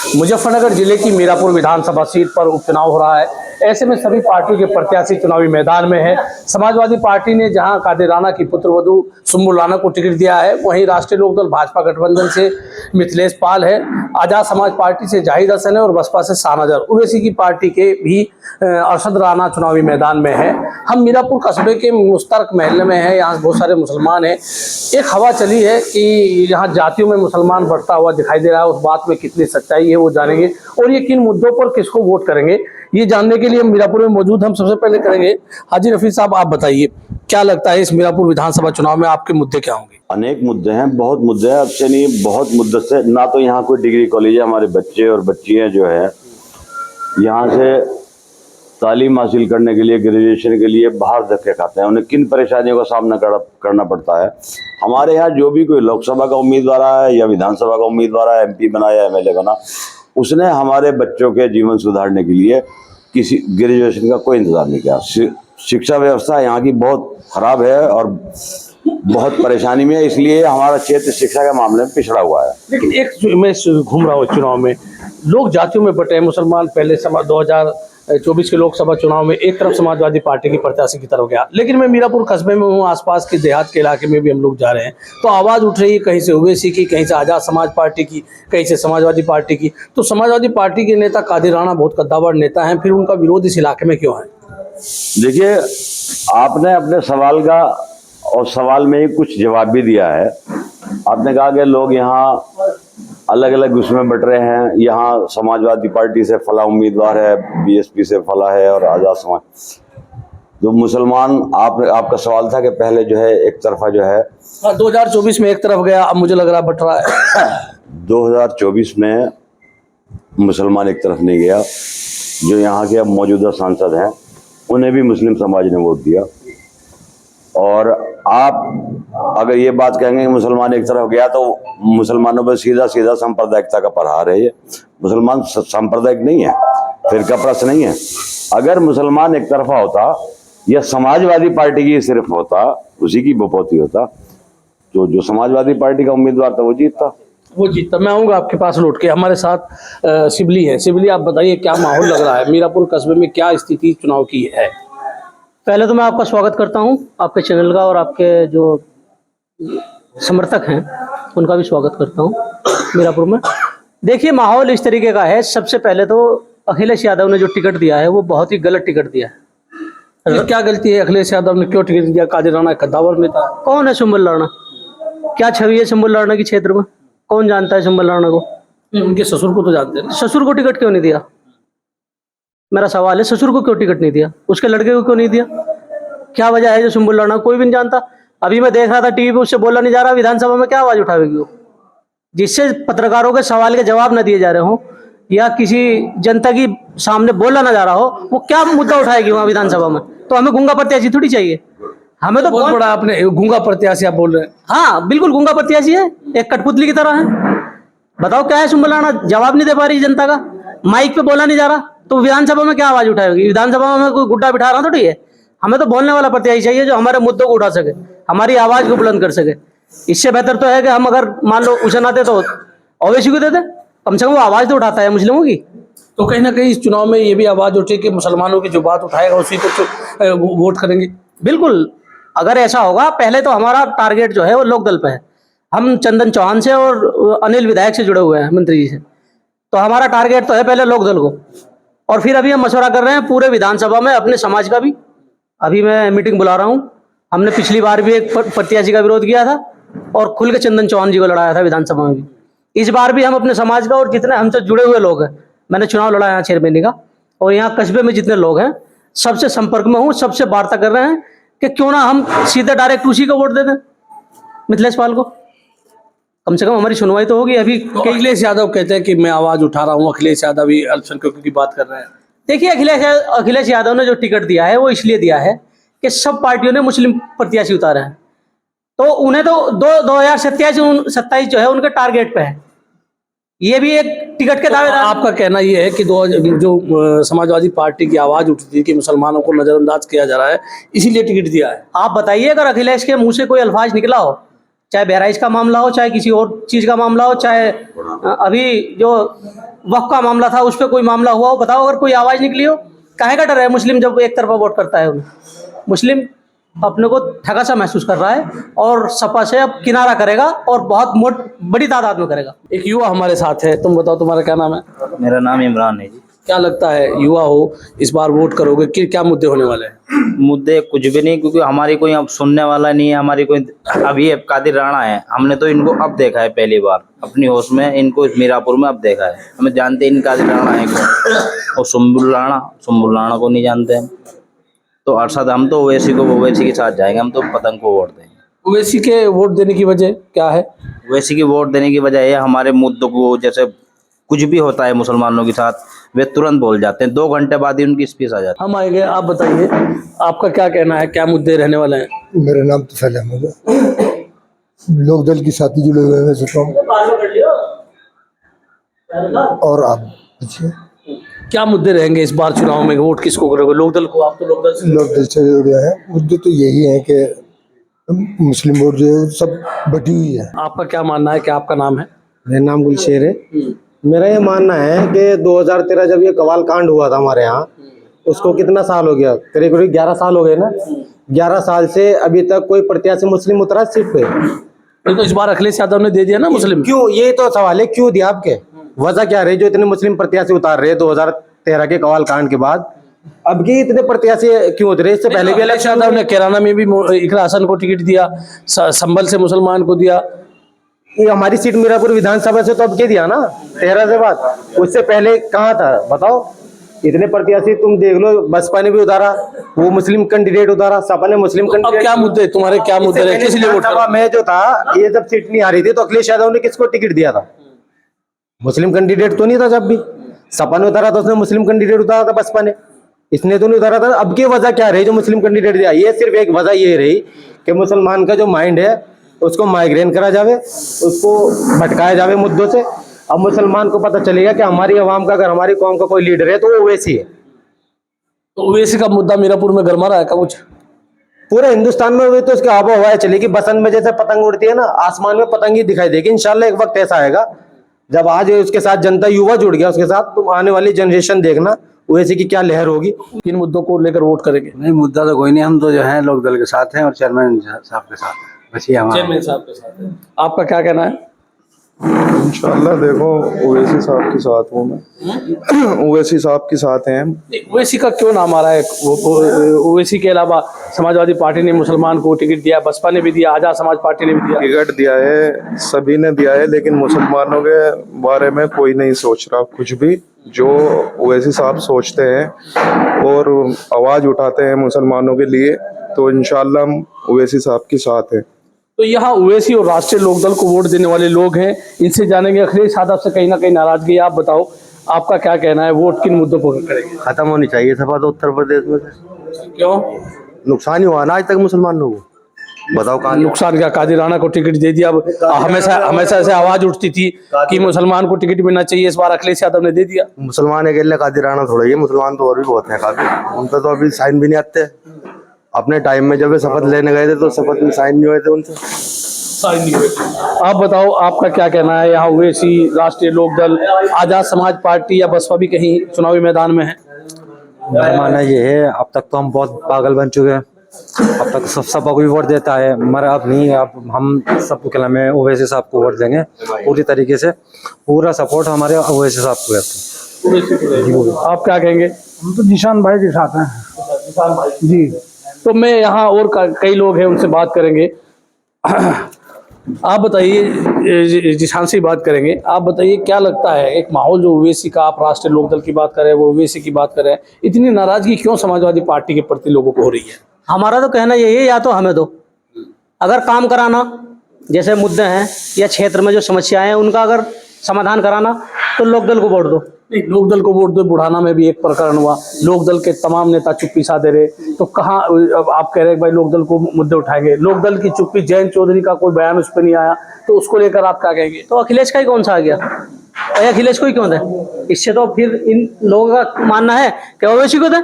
मुजफ्फरनगर जिले की मीरापुर विधानसभा सीट पर उपचुनाव हो रहा है। ऐसे में सभी पार्टियों के प्रत्याशी चुनावी मैदान में हैं। समाजवादी पार्टी ने जहां कादिर राणा की पुत्रवधू सुम्बुल राणा को टिकट दिया है, वहीं राष्ट्रीय लोकदल भाजपा गठबंधन से मिथिलेश पाल है, आजाद समाज पार्टी से जाहिद हसन है और बसपा से शाहनजर ओवैसी की पार्टी के भी अरशद राणा चुनावी मैदान में है। हम मीरापुर कस्बे के मुश्तरक महल्ले में हैं। यहाँ बहुत सारे मुसलमान हैं। एक हवा चली है कि यहाँ जातियों में मुसलमान बढ़ता हुआ दिखाई दे रहा है। उस बात में कितनी सच्चाई है वो जानेंगे और ये किन मुद्दों पर किसको वोट करेंगे ये जानने के लिए हम मीरापुर में मौजूद। हम सबसे पहले करेंगे हाजी रफी साहब, आप बताइए क्या लगता है इस मीरापुर विधानसभा चुनाव में आपके मुद्दे क्या होंगे? अनेक मुद्दे हैं, बहुत मुद्दे हैं, अच्छे नहीं, बहुत मुद्दे से ना तो यहाँ कोई डिग्री कॉलेज है, हमारे बच्चे और बच्चियाँ जो है यहाँ से तालीम हासिल करने के लिए, ग्रेजुएशन के लिए बाहर धक्के खाते हैं। उन्हें किन परेशानियों का सामना करना पड़ता है। हमारे यहाँ जो भी कोई लोकसभा का उम्मीदवार है या विधानसभा का उम्मीदवार है, MP बना या MLA बना, उसने हमारे बच्चों के जीवन सुधारने के लिए किसी ग्रेजुएशन का कोई इंतजाम नहीं किया। शिक्षा व्यवस्था यहाँ की बहुत खराब है और बहुत परेशानी में है, इसलिए हमारा क्षेत्र शिक्षा के मामले में पिछड़ा हुआ है। लेकिन एक मैं घूम रहा हूँ चुनाव में, लोग जातियों में बटे हैं। मुसलमान पहले 2024 के लोकसभा चुनाव में एक तरफ समाजवादी पार्टी की प्रत्याशी की तरफ गया, लेकिन मैं मीरापुर कस्बे में हूँ, आसपास के देहात के इलाके में भी हम लोग जा रहे हैं तो आवाज़ उठ रही है कहीं से ओवैसी की, कहीं से आज़ाद समाज पार्टी की, कहीं से समाजवादी पार्टी की। तो समाजवादी पार्टी के नेता कादिर राणा बहुत कद्दावर नेता हैं, फिर उनका विरोध इस इलाके में क्यों है? देखिए, आपने अपने सवाल का और सवाल में ही कुछ जवाब भी दिया है। आपने कहा कि लोग यहाँ अलग अलग उसमें बट रहे हैं, यहाँ समाजवादी पार्टी से फला उम्मीदवार है, BSP से फला है और आज़ाद समाज। तो मुसलमान आपका सवाल था कि पहले जो है एक तरफा जो है 2024 में एक तरफ गया, अब मुझे लग रहा बट रहा है। 2024 में मुसलमान एक तरफ नहीं गया। जो यहाँ के अब मौजूदा सांसद हैं उन्हें भी मुस्लिम समाज ने वोट दिया। और आप अगर ये बात कहेंगे कि मुसलमान एक तरफ गया तो मुसलमानों पर सीधा सीधा सांप्रदायिकता का प्रहार है। ये मुसलमान सांप्रदायिक नहीं है, फिरका प्रश्न नहीं है। अगर मुसलमान एक तरफा होता या समाजवादी पार्टी की सिर्फ होता, उसी की बपौती होता, तो जो समाजवादी पार्टी का उम्मीदवार था वो जीतता। मैं आऊँगा आपके पास लौट के। हमारे साथ शिबली है। शिबली, आप बताइए क्या माहौल लग रहा है मीरापुर कस्बे में, क्या स्थिति चुनाव की है? पहले तो मैं आपका स्वागत करता हूं, आपके चैनल का, और आपके जो समर्थक हैं उनका भी स्वागत करता हूं मीरापुर में। देखिए, माहौल इस तरीके का है। सबसे पहले तो अखिलेश यादव ने जो टिकट दिया है वो बहुत ही गलत टिकट दिया है। क्या गलती है अखिलेश यादव ने, क्यों टिकट दिया? कादिर राणा कद्दावर नेता। कौन है सुम्बुल राणा? क्या छवि है सुम्बुल राणा की क्षेत्र में? कौन जानता है सुम्बुल राणा को? उनके ससुर को तो जानते हैं। ससुर को टिकट क्यों नहीं दिया? मेरा सवाल है, ससुर को क्यों टिकट नहीं दिया? उसके लड़के को क्यों नहीं दिया? क्या वजह है जो सुम्बुल राणा कोई भी नहीं जानता? अभी मैं देख रहा था टीवी पे, उससे बोला नहीं जा रहा। विधानसभा में क्या आवाज उठाएगी वो? जिससे पत्रकारों के सवाल के जवाब न दिए जा रहे हो या किसी जनता की सामने बोला ना जा रहा हो, वो क्या मुद्दा उठाएगी वहां विधानसभा में? तो हमें गूंगा प्रत्याशी थोड़ी चाहिए। हमें तो बहुत बड़ा आपने गूंगा प्रत्याशी आप बोल रहे हैं। हाँ, बिल्कुल गूंगा प्रत्याशी है, एक कठपुतली की तरह है। बताओ क्या है सुम्बुल राणा? जवाब नहीं दे पा रही जनता का, माइक पे बोला नहीं जा रहा, तो विधानसभा में क्या आवाज उठाएगी? विधानसभा में कोई गुड्डा बिठा रहा थोड़ी है। हमें तो बोलने वाला प्रत्याशी चाहिए जो हमारे मुद्दों को उठा सके, हमारी आवाज को बुलंद कर सके। इससे बेहतर तो है कि हम अगर मान लो उसे ना दे तो ओवैसी को दे दे, कम से कम वो आवाज तो उठाता है मुस्लिमों की। तो कहीं ना कहीं इस चुनाव में ये भी आवाज उठी कि मुसलमानों की जो बात उठाएगा उसी को वोट करेंगे। बिल्कुल, अगर ऐसा होगा। पहले तो हमारा टारगेट जो है वो लोकदल पे है। हम चंदन चौहान से और अनिल विधायक से जुड़े हुए हैं, मंत्री जी से। तो हमारा टारगेट तो है पहले लोकदल को, और फिर अभी हम मशवरा कर रहे हैं पूरे विधानसभा में अपने समाज का भी। अभी मैं मीटिंग बुला रहा हूँ। हमने पिछली बार भी एक प्रत्याशी का विरोध किया था और खुल के चंदन चौहान जी को लड़ाया था विधानसभा में भी। इस बार भी हम अपने समाज का और जितने हमसे जुड़े हुए लोग हैं, मैंने चुनाव लड़ा यहाँ चेयरमैन का, और यहाँ कस्बे में जितने लोग हैं सबसे संपर्क में हूँ, सबसे वार्ता कर रहे हैं कि क्यों ना हम सीधे डायरेक्ट उसी को वोट दे दें, मिथिलेश पाल को। कम से कम हमारी सुनवाई तो होगी। अभी तो अखिलेश यादव कहते हैं कि मैं आवाज उठा रहा हूँ, अखिलेश यादव भी अल्पसंख्यकों की बात कर रहे हैं। देखिए, अखिलेश यादव ने जो टिकट दिया है वो इसलिए दिया है कि सब पार्टियों ने मुस्लिम प्रत्याशी उतारे हैं, तो उन्हें तो 2027 जो है उनके टारगेट पे है। ये भी एक टिकट के दावेदार। आपका कहना ये है कि जो समाजवादी पार्टी की आवाज उठी थी कि मुसलमानों को नजरअंदाज किया जा रहा है, इसीलिए टिकट दिया है। आप बताइए, अगर अखिलेश के मुंह से कोई अल्फाज निकला हो चाहे बहराइच का मामला हो, चाहे किसी और चीज़ का मामला हो, चाहे अभी जो वक्फ का मामला था उस पर कोई मामला हुआ हो, बताओ अगर कोई आवाज़ निकली हो। काहे का डर है मुस्लिम जब एक तरफा वोट करता है उन्हें? मुस्लिम अपने को ठगा सा महसूस कर रहा है और सपा से अब किनारा करेगा और बहुत बड़ी तादाद में करेगा। एक युवा हमारे साथ है, तुम बताओ तुम्हारा क्या नाम है? मेरा नाम इमरान है जी। क्या लगता है युवा हो, इस बार वोट करोगे, क्या मुद्दे होने वाले हैं? मुद्दे कुछ भी नहीं, क्योंकि हमारी कोई अब सुनने वाला नहीं है, हमारी कोई अभी कादिर राणा है, हमने तो इनको अब देखा है पहली बार अपनी होश में, इनको मीरापुर में अब देखा है। हमें जानते हैं कादिर राणा है कौन, और सुम्बुल राणा को नहीं जानते हम। तो अरशद हम तो ओवैसी के साथ जाएंगे, हम तो पतंग को वोट देंगे। ओवैसी के वोट देने की वजह क्या है? ओवैसी की वोट देने की वजह यह हमारे मुद्दों को, जैसे कुछ भी होता है मुसलमानों के साथ, वे तुरंत बोल जाते हैं, 2 घंटे बाद ही उनकी स्पीच आ जाती है। हम आएंगे, आप बताइए आपका क्या कहना है, क्या मुद्दे रहने वाले हैं? मेरा नाम तो सलाम है, लोक दल के साथी जुड़े हुए हैं और आप पूछिए क्या मुद्दे रहेंगे इस बार चुनाव में, वोट किसको करोगे? लोक दल को? आप तो लोक दल से लोक दल से जुड़े हैं। मुद्दे तो यही है कि मुस्लिम वोट जो है वो सब बटी हुई है। आपका क्या मानना है, क्या आपका नाम है? मेरा नाम गुलशेर है। मेरा ये मानना है कि 2013 जब ये कवाल कांड हुआ था हमारे यहाँ, उसको कितना साल हो गया, करीब 11 साल हो गए ना। 11 साल से अभी तक कोई प्रत्याशी मुस्लिम उतरा सिर्फ पे। ये तो इस बार अखिलेश यादव ने दे दिया ना मुस्लिम। क्यों, ये तो सवाल है, क्यों दिया? आपके वजह क्या रही जो इतने मुस्लिम प्रत्याशी उतार रहे 2013 के कवाल कांड के बाद? अब की इतने प्रत्याशी क्यों उतरे? इससे पहले भी अखिलेश यादव ने कैराना में भी इकरा हसन को टिकट दिया, संभल से मुसलमान को दिया। ये हमारी सीट मीरापुर विधानसभा से तो अब के दिया ना 13 से बाद, उससे पहले कहाँ था बताओ? इतने प्रत्याशी तुम देख लो, बसपा ने भी उतारा, वो मुस्लिम कैंडिडेट उतारा, सपा ने मुस्लिम अब कैंडिडेट। क्या मुद्दे तुम्हारे, क्या मुद्दे रहे, किस लिए वोट विधानसभा में जो था, ये जब सीट नहीं आ रही थी तो अखिलेश यादव ने किसको टिकट दिया था? मुस्लिम कैंडिडेट तो नहीं था। जब भी सपा ने उतारा था उसने मुस्लिम कैंडिडेट उतारा था, बसपा ने, इसने तो नहीं उतारा था। अब की वजह क्या रही जो मुस्लिम कैंडिडेट दिया? ये सिर्फ एक वजह ये रही कि मुसलमान का जो माइंड है उसको माइग्रेन करा जावे, उसको भटकाया जावे मुद्दों से। अब मुसलमान को पता चलेगा कि हमारी आवाम का, अगर हमारी कौम का कोई लीडर है तो वो ओवैसी है। तो ओवैसी का मुद्दा मीरापुर में गरमा रहा है क्या कुछ? पूरे हिंदुस्तान में तो उसकी आबो हवा चलेगी। बसंत में जैसे पतंग उड़ती है ना, आसमान में पतंग ही दिखाई देगी। इंशाल्लाह एक वक्त ऐसा आएगा जब आज उसके साथ जनता, युवा जुड़ गया उसके साथ, तो आने वाली जनरेशन देखना ओवैसी की क्या लहर होगी। किन मुद्दों को लेकर वोट करेंगे? नहीं, मुद्दा तो कोई नहीं, हम तो जो है लोक दल के साथ हैं और चेयरमैन साहब के साथ हैं, बस ये हमारा। चेयरमैन साहब के साथ है। आपका क्या कहना है? इंशाल्लाह देखो ओवैसी साहब के साथ हूँ मैं, ओवैसी साहब के साथ हैं। ओवैसी का क्यों नाम आ रहा है? ओवैसी के अलावा समाजवादी पार्टी ने मुसलमान को टिकट दिया, बसपा ने भी दिया, आजाद समाज पार्टी ने भी दिया। टिकट दिया है, सभी ने दिया है, लेकिन मुसलमानों के बारे में कोई नहीं सोच रहा कुछ भी। जो ओवैसी साहब सोचते हैं और आवाज उठाते हैं मुसलमानों के लिए, तो इंशाल्लाह हम ओवैसी साहब के साथ हैं। तो यहाँ ओवैसी और राष्ट्रीय लोकदल को वोट देने वाले लोग हैं, इनसे जानेंगे। अखिलेश यादव से कहीं ना कहीं नाराजगी, आप बताओ आपका क्या कहना है, वोट किन मुद्दों पर करेंगे? खत्म होनी चाहिए सपा तो उत्तर प्रदेश में से। क्यों नुकसान ही हुआ ना आज तक मुसलमान लोगों को, बताओ कहाँ नुकसान? क्या कादिर राणा को टिकट दे दिया? अब हमेशा से आवाज उठती थी कि मुसलमान को टिकट मिलना चाहिए, इस बार अखिलेश यादव ने दे दिया। मुसलमान अकेले कादिर राणा थोड़ा ही है, मुसलमान तो और भी बहुत है काफी, उनका तो अभी साइन भी नहीं आते। अपने टाइम में जब वे शपथ लेने गए थे तो शपथ में साइन नहीं हुए थे उनसे। आप बताओ आपका क्या कहना है, यहाँ ओवैसी, राष्ट्रीय लोकदल, आजाद समाज पार्टी या बसपा भी कहीं चुनावी मैदान में है? मेरा मानना ये है, अब तक तो हम बहुत पागल बन चुके हैं, अब तक सब सपा को भी वोट देता है, मगर अब नहीं, अब हम सबको कहना में ओवैसी साहब को वोट देंगे पूरी तरीके से, पूरा सपोर्ट हमारे ओवैसी साहब को है। आप क्या कहेंगे? हम तो निशान भाई के साथ हैं। निशान भाई जी। तो मैं यहाँ और कई लोग हैं, उनसे बात करेंगे। आप बताइए, जिशान से बात करेंगे। आप बताइए क्या लगता है, एक माहौल जो ओवैसी का, आप राष्ट्रीय लोकदल की बात करें, वो ओवैसी की बात करें, इतनी नाराजगी क्यों समाजवादी पार्टी के प्रति लोगों को हो रही है? हमारा तो कहना यही है, या तो हमें दो, अगर काम कराना, जैसे मुद्दे हैं या क्षेत्र में जो समस्याएं हैं उनका अगर समाधान कराना, तो लोकदल को वोट दो। नहीं, लोकदल को वोट दो। बुढ़ाना में भी एक प्रकरण हुआ, लोकदल के तमाम नेता चुप्पी साधे रहे, तो कहाँ अब आप कह रहे हैं भाई लोकदल को मुद्दे उठाएंगे? लोकदल की चुप्पी, जयंत चौधरी का कोई बयान उस पर नहीं आया, तो उसको लेकर आप क्या कहेंगे? तो अखिलेश का ही कौन सा आ गया, और अखिलेश को ही क्यों दें? इससे तो फिर इन लोगों का मानना है कि ओवैसी को दें,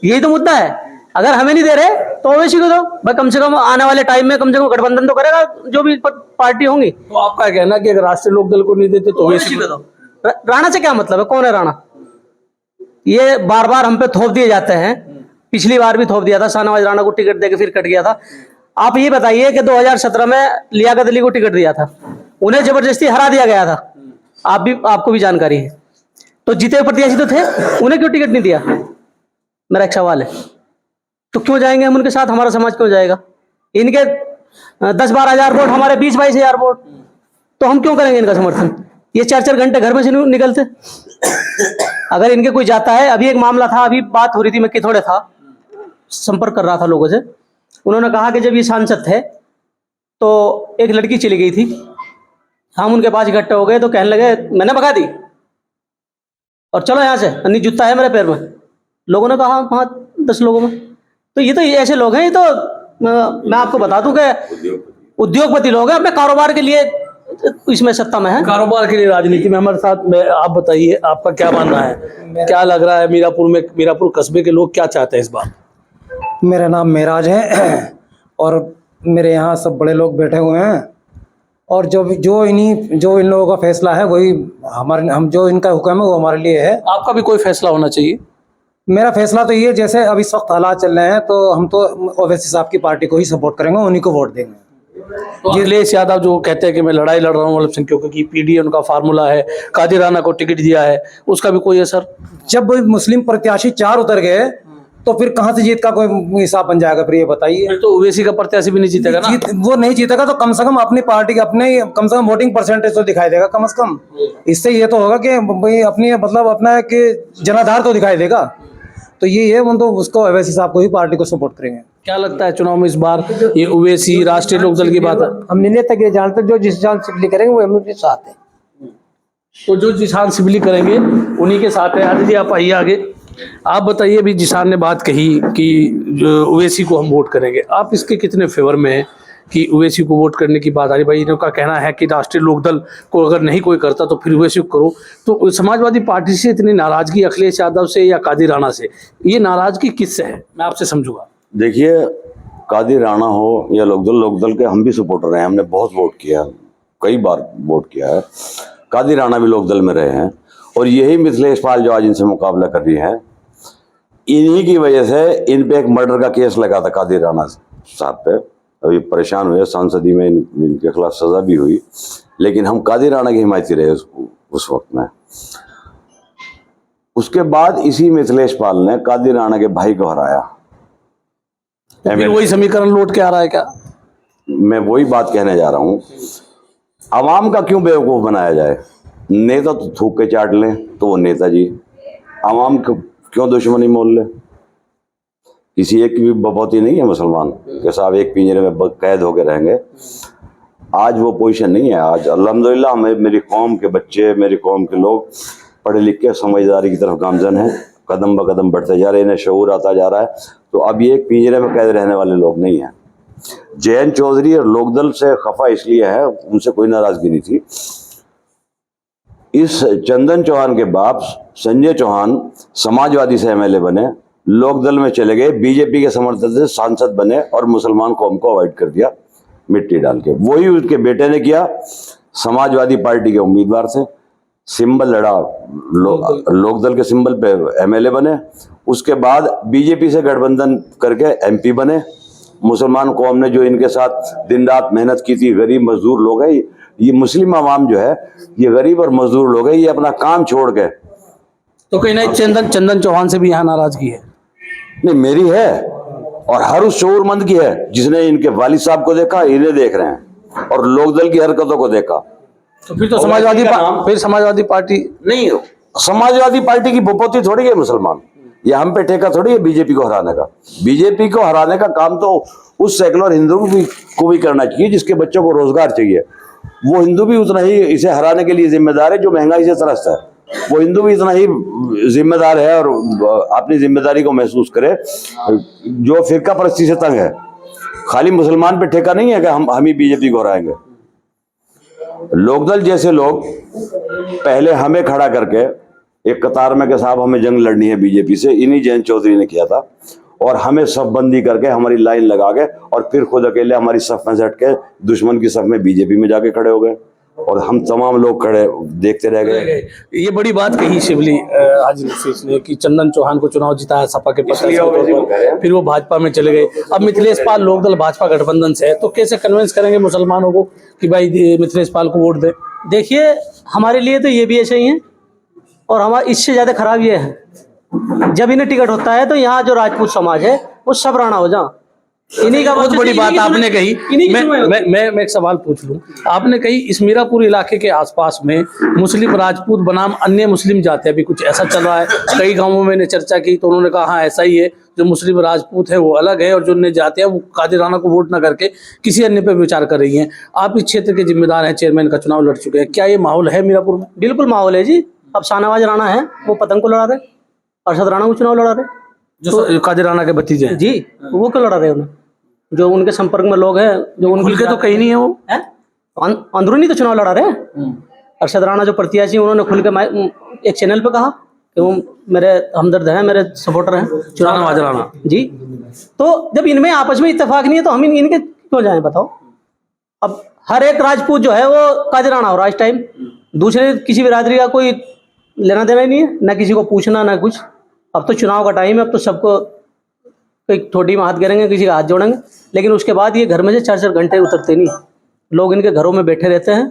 यही तो मुद्दा है। अगर हमें नहीं दे रहे तो ओवैसी को दो भाई, कम से कम आने वाले टाइम में कम से कम गठबंधन तो करेगा जो भी पार्टी होंगी। तो आपका कहना है कि अगर राष्ट्रीय लोकदल को नहीं देते तो ओवैसी को दो। राणा से क्या मतलब है, कौन है राणा? ये बार बार हम पे थोप दिए जाते हैं। पिछली बार भी थोप दिया था, शाहनवाज राणा को टिकट देके फिर कट गया था। आप ये बताइए कि 2017 में लियाकत अली को टिकट दिया था, उन्हें जबरदस्ती हरा दिया गया था, आपको भी जानकारी है। तो जीते हुए प्रत्याशी तो थे, उन्हें क्यों टिकट नहीं दिया? मेरा एक सवाल है। तो क्यों जाएंगे हम उनके साथ, हमारा समाज क्यों जाएगा? इनके 10-12 हजार वोट, हमारे 20-22 हजार वोट, तो हम क्यों करेंगे इनका समर्थन? ये 4-4 घंटे घर में से निकलते। अगर इनके कोई जाता है, अभी एक मामला था, अभी बात हो रही थी, मैं किथोड़े था, संपर्क कर रहा था लोगों से। उन्होंने कहा कि जब ये सांसद थे तो एक लड़की चली गई थी, हम उनके पास इकट्ठे हो गए तो कहने लगे मैंने भगा दी और चलो यहाँ से, अन्नी जूता है मेरे पैर में। लोगों ने कहा 5-10 लोगों में। तो ये तो ऐसे लोग हैं, ये तो मैं आपको बता दूं कि उद्योगपति लोग हैं, अपने कारोबार के लिए इसमें सत्ता में है। कारोबार के लिए राजनीति में हमारे साथ में। आप बताइए, आपका क्या मानना है, क्या लग रहा है मीरापुर कस्बे के लोग क्या चाहते हैं इस बार? मेरा नाम मेराज है और मेरे यहाँ सब बड़े लोग बैठे हुए हैं और जो इन लोगों का फैसला है वही जो इनका हुक्म है वो हमारे लिए है। आपका भी कोई फैसला होना चाहिए। मेरा फैसला तो ये, जैसे अभी इस वक्त हालात चल रहे हैं तो हम तो ओवैसी साहब की पार्टी को ही सपोर्ट करेंगे, उन्हीं को वोट देंगे। तो अखिलेश यादव जो कहते हैं कि मैं लड़ाई लड़ रहा हूँ अल्पसंख्यकों की, पीडी उनका फार्मूला है, कादिर राणा को टिकट दिया है, उसका भी कोई असर? जब मुस्लिम प्रत्याशी 4 उतर गए तो फिर कहाँ से जीत का कोई हिसाब बन जाएगा? फिर ये बताइए। तो ओवैसी का प्रत्याशी भी नहीं जीतेगा ना? वो नहीं जीतेगा तो कम से कम अपनी पार्टी के कम से कम वोटिंग परसेंटेज तो दिखाई देगा कम से कम। इससे ये तो होगा कि भाई अपनी अपना कि जनाधार तो दिखाई देगा। तो ये है, तो उसको ओवैसी साहब को ही पार्टी को सपोर्ट करेंगे। क्या लगता है चुनाव में इस बार ये ओवैसी राष्ट्रीय लोकदल की बात है? हम निर्णय तक ये जानते, जो जिस जान सिबली करेंगे वो हम उनके साथ है। तो जो जिसान सिबली करेंगे उन्हीं के साथ है। आदित्य जी आप आइए आगे, आप बताइए। अभी जिसान ने बात कही कि ओवैसी को हम वोट करेंगे, आप इसके कितने फेवर में हैं कि ओवैसी को वोट करने की बात आ रही? भाई इनका कहना है कि राष्ट्रीय लोकदल को अगर नहीं कोई करता तो फिर ओवैसी को करो। तो समाजवादी पार्टी से इतनी नाराजगी अखिलेश यादव से या कादिर राणा से, ये नाराजगी किससे है? मैं आपसे समझूंगा। देखिए, कादिर राणा हो या लोकदल के हम भी सपोर्टर हैं, हमने बहुत वोट किया, कई बार वोट किया है। कादिर राणा भी लोकदल में रहे हैं और यही मिथिलेश पाल जो आज इनसे मुकाबला कर रही है, इन्हीं की वजह से इन पे एक मर्डर का केस लगा था कादिर राणा साहब पे। अभी परेशान हुए, सांसदी में इनके खिलाफ सजा भी हुई, लेकिन हम कादिर राणा की हिमायती रहे उस वक्त में। उसके बाद इसी मिथिलेश पाल ने कादिर राणा के भाई को हराया। फिर वही समीकरण लौट के आ रहा है क्या? मैं वही बात कहने जा रहा हूँ, आवाम का क्यों बेवकूफ़ बनाया जाए? नेता तो थूक के चाट लें तो वो नेताजी, आवाम को क्यों दुश्मनी मोल ले? किसी एक की भी बपौती नहीं है मुसलमान के साहब एक पिंजरे में कैद होकर रहेंगे। आज वो पोजीशन नहीं है। आज अल्हम्दुलिल्लाह मेरी कौम के बच्चे, मेरी कौम के लोग पढ़े लिख के समझदारी की तरफ गामजन हैं, कदम ब कदम बढ़ते जा रहे हैं, इन्हें शऊर आता जा रहा है। तो अब ये एक पिंजरे में कैद रहने वाले लोग नहीं हैं। जयंत चौधरी और लोकदल से खफा इसलिए है, उनसे कोई नाराजगी नहीं थी। इस चंदन चौहान के बाप संजय चौहान समाजवादी से एमएलए बने, लोकदल में चले गए, बीजेपी के समर्थन से सांसद बने और मुसलमान कौम को अवॉइड कर दिया मिट्टी डाल के। वही उसके बेटे ने किया, समाजवादी पार्टी के उम्मीदवार थे, सिंबल लड़ा, लोकदल के सिंबल पे एमएलए बने। उसके बाद बीजेपी से गठबंधन करके एमपी बने। मुसलमान कौम ने जो इनके साथ दिन रात मेहनत की थी, गरीब मजदूर लोग हैं, ये मुस्लिम आवाम जो है, ये गरीब और मजदूर लोग हैं, ये अपना काम छोड़ के। तो कहीं नहीं चंदन चौहान से भी यहाँ नाराजगी है? नहीं, मेरी है और हर उस शऊरमंद की है जिसने इनके वालिद साहब को देखा, इन्हें देख रहे हैं और लोकदल की हरकतों को देखा। तो फिर तो समाजवादी पार्टी नहीं हो, समाजवादी पार्टी की बपौती थोड़ी है मुसलमान, ये हम पे ठेका थोड़ी है बीजेपी को हराने का। बीजेपी को हराने का काम तो उस सेकुलर हिंदू को भी करना चाहिए जिसके बच्चों को रोजगार चाहिए। वो हिंदू भी उतना ही इसे हराने के लिए जिम्मेदार है जो महंगाई से त्रस्त है। वो हिंदू भी इतना ही जिम्मेदार है और अपनी जिम्मेदारी को महसूस करे जो फिरका परस्ती से तंग है। खाली मुसलमान पे ठेका नहीं है कि हम ही बीजेपी को हराएंगे। लोकदल जैसे लोग पहले हमें खड़ा करके एक कतार में के साहब हमें जंग लड़नी है बीजेपी से, इन्हीं जयंत चौधरी ने किया था। और हमें सफ बंदी करके हमारी लाइन लगा के और फिर खुद अकेले हमारी सफ में से हट के दुश्मन की सफ में बीजेपी में जाके खड़े हो गए और हम तमाम लोग खड़े देखते रह गए। ये बड़ी बात कही शिवली हाजी नफीस ने कि चंदन चौहान को चुनाव जिताया सपा के प्रत्याशी के तौर पर, फिर वो भाजपा में चले गए। अब मिथिलेश पाल लोकदल भाजपा गठबंधन से है, तो कैसे कन्विंस करेंगे मुसलमानों को कि भाई मिथिलेश पाल को वोट दे? देखिए, हमारे लिए तो ये भी ऐसे ही है और हमारा इससे ज़्यादा खराब ये है, जब इन्हें टिकट होता है तो यहाँ जो राजपूत समाज है वो सब राणा हो जाओ। इन्हीं का बहुत बड़ी बात आपने कही। मैं एक सवाल पूछ लूं, आपने कही इस मीरापुर इलाके के आसपास में मुस्लिम राजपूत बनाम अन्य मुस्लिम जातियां भी कुछ ऐसा चल रहा है। कई गांवों में मैंने चर्चा की तो उन्होंने कहा हाँ ऐसा ही है, जो मुस्लिम राजपूत है वो अलग है और जो अन्य जातियां वो कादिर राणा को वोट न करके किसी अन्य पे विचार कर रही हैं। आप इस क्षेत्र के जिम्मेदार हैं, चेयरमैन का चुनाव लड़ चुके हैं, क्या ये माहौल है मीरापुर में? बिल्कुल माहौल है जी। अब शाहनवाज राणा है वो पतंग को लड़ा रहे, अरशद राणा को चुनाव लड़ा रहे, जो कादिर राणा के भतीजे हैं जी, वो क्यों लड़ा रहे उन्हें? जो उनके संपर्क में लोग हैं, जो उनके तो कहीं नहीं है वो है अंदरूनी तो चुनाव लड़ा रहे हैं। अरशद राणा जो प्रत्याशी उन्होंने खुल के एक चैनल पे कहा कि वो मेरे हमदर्द हैं, मेरे सपोर्टर हैं शाहनवाज राणा जी। तो जब इनमें आपस में इत्तेफाक नहीं है तो हम इनके क्यों जाएं बताओ? अब हर एक राजपूत जो है वो कादिर राणा हो रहा है इस टाइम, दूसरे किसी बिरादरी का कोई लेना देना ही नहीं है, ना किसी को पूछना ना कुछ। अब तो चुनाव का टाइम है, अब तो सबको कोई ठोडी में हाथ गिरेंगे, किसी का हाथ जोड़ेंगे, लेकिन उसके बाद ये घर में से 4-4 घंटे उतरते नहीं। लोग इनके घरों में बैठे रहते हैं,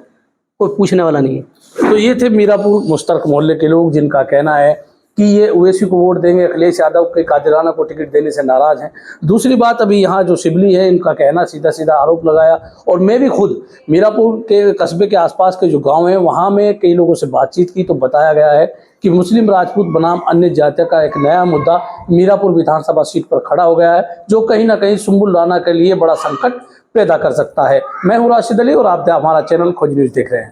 कोई पूछने वाला नहीं है। तो ये थे मीरापुर मुश्तरक मोहल्ले के लोग जिनका कहना है कि ये ओवैसी को वोट देंगे, अखिलेश यादव के कादिर राणा को टिकट देने से नाराज हैं। दूसरी बात, अभी यहाँ जो शिबली है इनका कहना सीधा सीधा आरोप लगाया, और मैं भी खुद मीरापुर के कस्बे के आसपास के जो गांव हैं वहाँ में कई लोगों से बातचीत की तो बताया गया है कि मुस्लिम राजपूत बनाम अन्य जातियों का एक नया मुद्दा मीरापुर विधानसभा सीट पर खड़ा हो गया है, जो कहीं ना कहीं सुम्बुल राणा के लिए बड़ा संकट पैदा कर सकता है। मैं हूँ राशिद अली और आप हमारा चैनल खोज न्यूज़ देख रहे हैं।